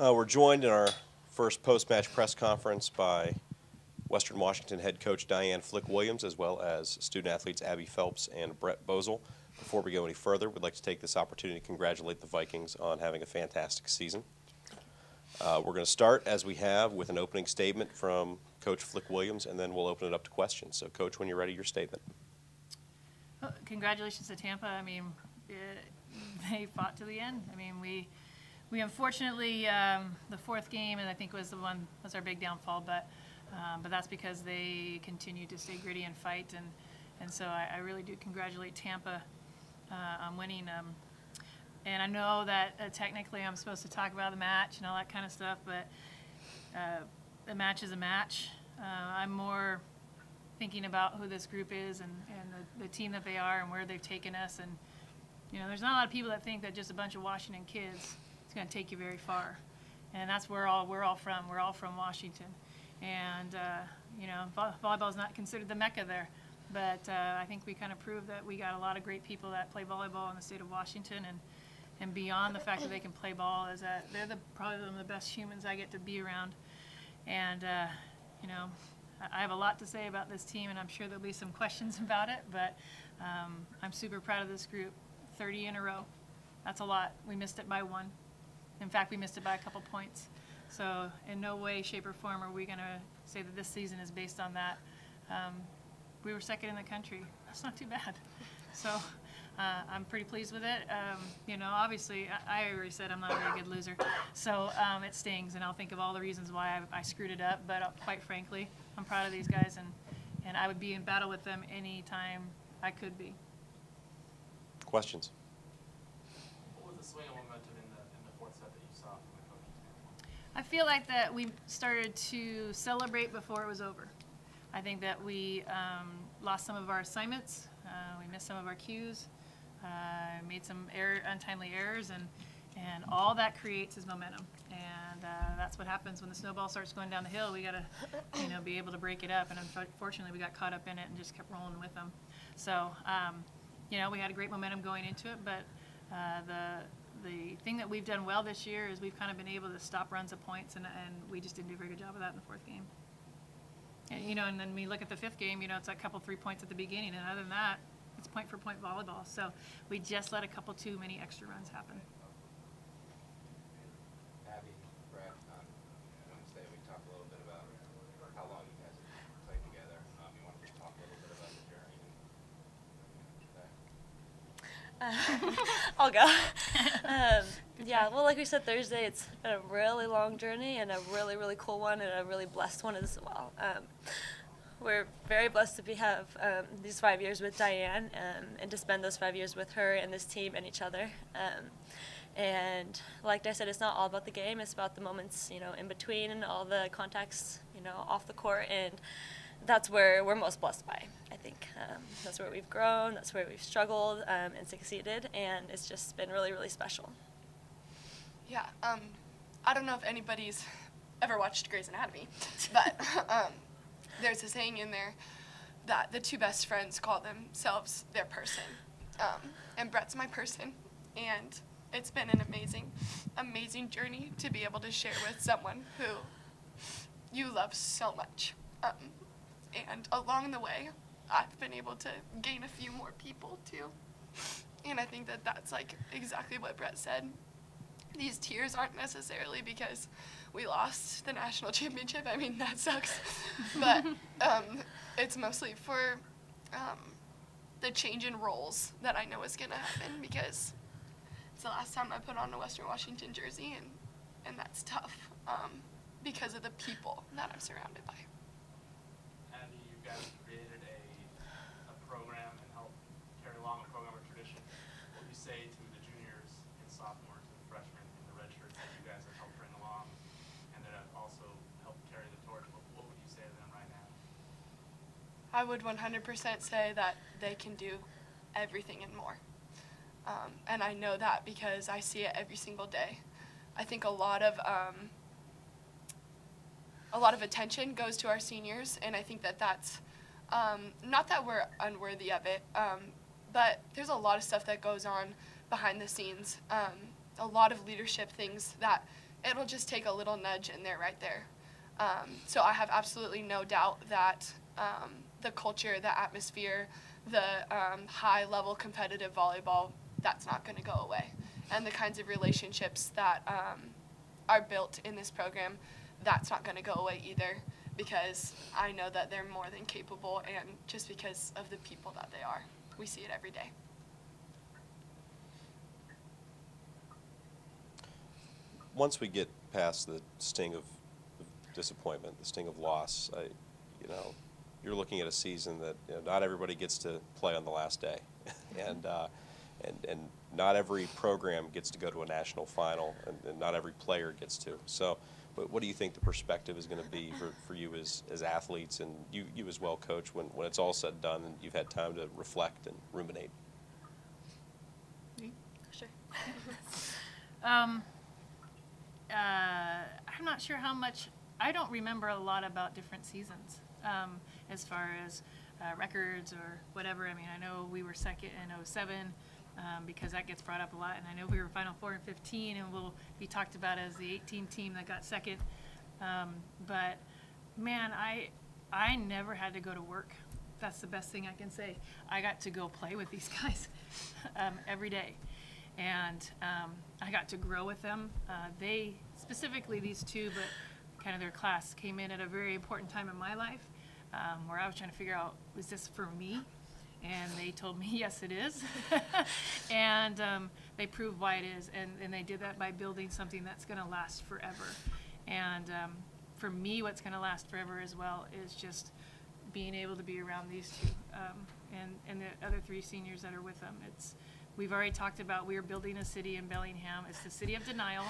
We're joined in our first post-match press conference by Western Washington head coach Diane Williams, as well as student athletes Abby Phelps and Brette Boesel. Before we go any further, we'd like to take this opportunity to congratulate the Vikings on having a fantastic season. We're going to start, as we have, with an opening statement from Coach Williams, and then we'll open it up to questions. So, Coach, when you're ready, your statement. Well, congratulations to Tampa. I mean, they fought to the end. I mean, we unfortunately, the fourth game, and I think was our big downfall, but that's because they continued to stay gritty and fight, and so I really do congratulate Tampa on winning. And I know that technically I'm supposed to talk about the match and all that kind of stuff, but the match is a match. I'm more thinking about who this group is and the team that they are and where they've taken us. And you know, there's not a lot of people that think that just a bunch of Washington kids is going to take you very far. And that's where we're all from. We're all from Washington. And you know, volleyball is not considered the mecca there, but I think we kind of proved that we got a lot of great people that play volleyball in the state of Washington. And beyond the fact that they can play ball, is that they're probably one of the best humans I get to be around. And you know, I have a lot to say about this team, and I'm sure there'll be some questions about it, but I'm super proud of this group. 30 in a row. That's a lot. We missed it by one. In fact, we missed it by a couple points. So in no way, shape, or form are we going to say that this season is based on that. We were second in the country. That's not too bad. So I'm pretty pleased with it. You know, obviously, I already said I'm not a very good loser. So it stings, and I'll think of all the reasons why I screwed it up. But quite frankly, I'm proud of these guys, and I would be in battle with them anytime I could be. Questions? What was the swing of momentum in the fourth set that you saw from the coaching standpoint? I feel like that we started to celebrate before it was over. I think that we lost some of our assignments. We missed some of our cues. Made some untimely errors, and all that creates is momentum. And that's what happens when the snowball starts going down the hill. We got to, you know, be able to break it up. And unfortunately, we got caught up in it and just kept rolling with them. So, you know, we had a great momentum going into it, but the thing that we've done well this year is we've kind of been able to stop runs of points, and we just didn't do a very good job of that in the fourth game. And, you know, and then we look at the fifth game, you know, it's a couple 3 points at the beginning, and other than that, it's point-for-point volleyball. So we just let a couple too many extra runs happen. Abby, Brett, Wednesday we talked a little bit about how long you guys have played together. You want to just talk a little bit about the journey today? I'll go. Yeah, well, like we said Thursday, it's been a really long journey and a really, really cool one and a really blessed one as well. We're very blessed to have these 5 years with Diane and to spend those 5 years with her and this team and each other. And like I said, it's not all about the game. It's about the moments, you know, in between and all the contacts, you know, off the court. And that's where we're most blessed by, I think. That's where we've grown. That's where we've struggled and succeeded. And it's just been really, really special. Yeah. I don't know if anybody's ever watched Grey's Anatomy, but there's a saying in there that the two best friends call themselves their person. And Brett's my person. And it's been an amazing, amazing journey to be able to share with someone who you love so much. And along the way, I've been able to gain a few more people too. And I think that that's like exactly what Brett said. These tears aren't necessarily because we lost the national championship. I mean, that sucks. But it's mostly for the change in roles that I know is going to happen, because it's the last time I put on a Western Washington jersey, and that's tough because of the people that I'm surrounded by. Abby, you guys created a program and helped carry along a program or tradition. What do you say to the juniors and sophomores and freshmen and the red shirts that you guys have helped bring along and that have also helped carry the torch? What would you say to them right now? I would 100% say that they can do everything and more. And I know that because I see it every single day. I think a lot of attention goes to our seniors, and I think that that's not that we're unworthy of it, but there's a lot of stuff that goes on behind the scenes, a lot of leadership things that it'll just take a little nudge and they're right there. So I have absolutely no doubt that the culture, the atmosphere, the high-level competitive volleyball, that's not going to go away. And the kinds of relationships that are built in this program, that's not going to go away either, because I know that they're more than capable, and just because of the people that they are. We see it every day. Once we get past the sting of disappointment, the sting of loss, you're looking at a season that not everybody gets to play on the last day, and not every program gets to go to a national final, and not every player gets to. So, what do you think the perspective is going to be for you as athletes, and you as well, Coach, when it's all said and done and you've had time to reflect and ruminate? Sure. I'm not sure how much. I don't remember a lot about different seasons as far as records or whatever. I mean, I know we were second in '07 because that gets brought up a lot, and I know we were Final Four in '15 and will be talked about as the 18 team that got second. But man, I never had to go to work. That's the best thing I can say. I got to go play with these guys every day. And I got to grow with them. They, specifically these two, but kind of their class, came in at a very important time in my life where I was trying to figure out, was this for me? And they told me, yes, it is. And they proved why it is. And they did that by building something that's going to last forever. And for me, what's going to last forever as well is just being able to be around these two and the other three seniors that are with them. We've already talked about we are building a city in Bellingham. It's the city of denial.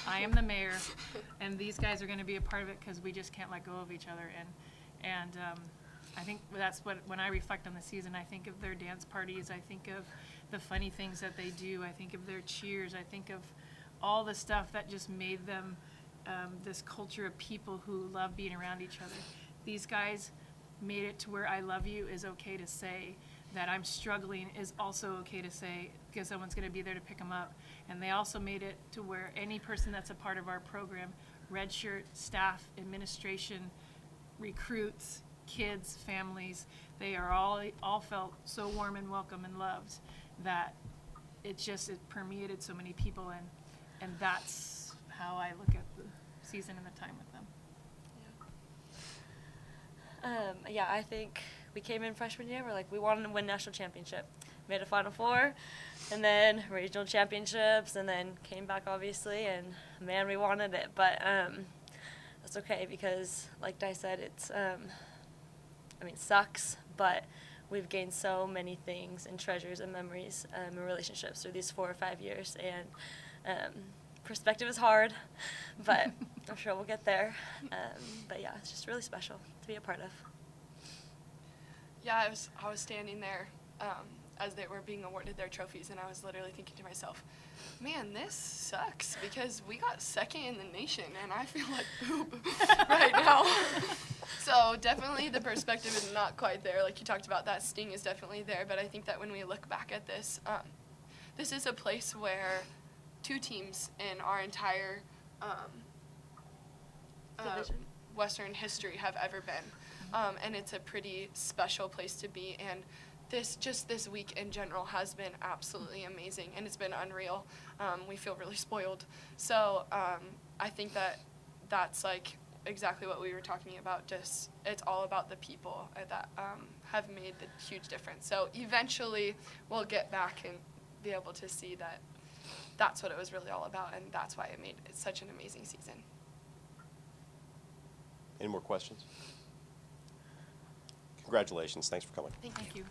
I am the mayor, and these guys are going to be a part of it because we just can't let go of each other. And I think that's what, when I reflect on the season, I think of their dance parties. I think of the funny things that they do. I think of their cheers. I think of all the stuff that just made them this culture of people who love being around each other. These guys made it to where I love you is okay to say. That I'm struggling is also okay to say because someone's going to be there to pick them up. And they also made it to where any person that's a part of our program, redshirt, staff, administration, recruits, kids, families, they are all felt so warm and welcome and loved that it permeated so many people, and that's how I look at the season and the time with them. Yeah, I think we came in freshman year, we wanted to win national championship. Made a Final Four, and then regional championships, and then came back, obviously, and man, we wanted it. But that's okay because, like Di said, it sucks, but we've gained so many things and treasures and memories and relationships through these 4 or 5 years, and perspective is hard, but I'm sure we'll get there. But yeah, it's just really special to be a part of. Yeah, I was standing there as they were being awarded their trophies, and I was literally thinking to myself, man, this sucks because we got second in the nation, and I feel like poop right now. So definitely the perspective is not quite there. Like you talked about, that sting is definitely there, but I think that when we look back at this, this is a place where 2 teams in our entire Western history have ever been. And it's a pretty special place to be, and this week in general has been absolutely amazing, and it's been unreal. We feel really spoiled. So I think that's like exactly what we were talking about. Just it's all about the people that have made the huge difference. So eventually we'll get back and be able to see that that's what it was really all about, and that's why it made it such an amazing season. Any more questions? Congratulations. Thanks for coming. Thank you.